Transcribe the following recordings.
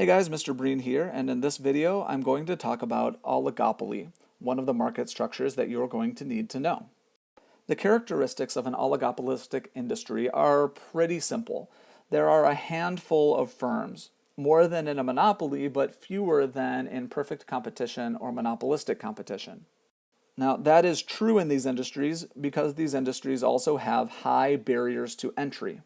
Hey guys, Mr. Breen here, and in this video I'm going to talk about oligopoly, one of the market structures that you're going to need to know. The characteristics of an oligopolistic industry are pretty simple. There are a handful of firms, more than in a monopoly, but fewer than in perfect competition or monopolistic competition. Now, that is true in these industries because these industries also have high barriers to entry.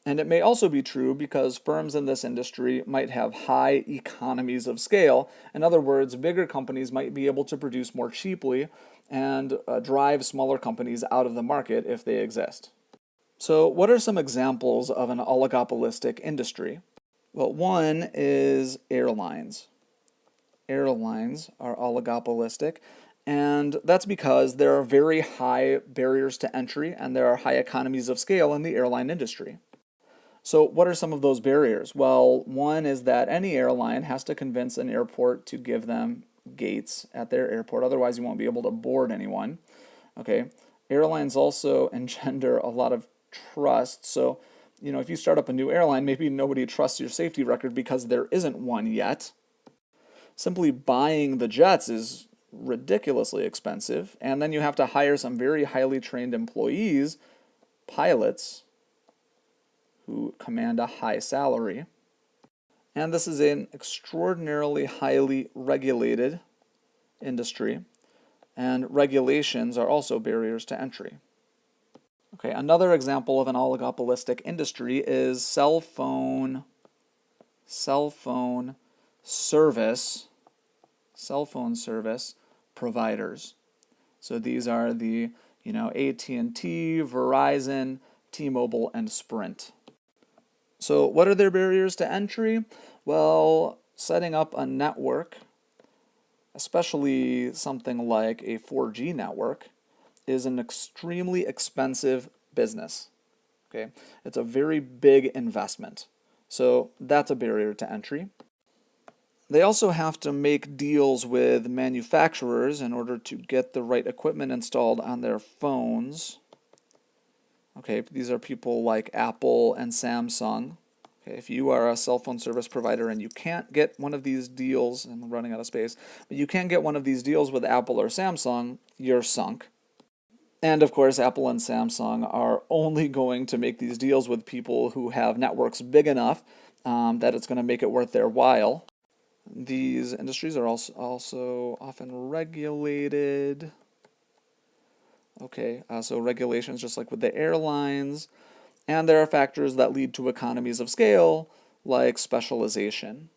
And it may also be true because firms in this industry might have high economies of scale. In other words, bigger companies might be able to produce more cheaply and drive smaller companies out of the market if they exist. So, what are some examples of an oligopolistic industry? Well, one is airlines. Airlines are oligopolistic, and that's because there are very high barriers to entry and there are high economies of scale in the airline industry. So what are some of those barriers? Well, one is that any airline has to convince an airport to give them gates at their airport. Otherwise, you won't be able to board anyone. Okay. Airlines also engender a lot of trust. So, if you start up a new airline, maybe nobody trusts your safety record because there isn't one yet. Simply buying the jets is ridiculously expensive. And then you have to hire some very highly trained employees, pilots, who command a high salary. And this is an extraordinarily highly regulated industry, and regulations are also barriers to entry. Okay, another example of an oligopolistic industry is cell phone service providers. So these are the, AT&T, Verizon, T-Mobile, and Sprint. So what are their barriers to entry? Well, setting up a network, especially something like a 4G network, is an extremely expensive business. Okay, it's a very big investment. So that's a barrier to entry. They also have to make deals with manufacturers in order to get the right equipment installed on their phones. Okay, these are people like Apple and Samsung. Okay, if you are a cell phone service provider and you can't get one of these deals, I'm running out of space, but you can't get one of these deals with Apple or Samsung, you're sunk. And of course, Apple and Samsung are only going to make these deals with people who have networks big enough that it's going to make it worth their while. These industries are also often regulated. Okay, so regulations just like with the airlines, and there are factors that lead to economies of scale, like specialization.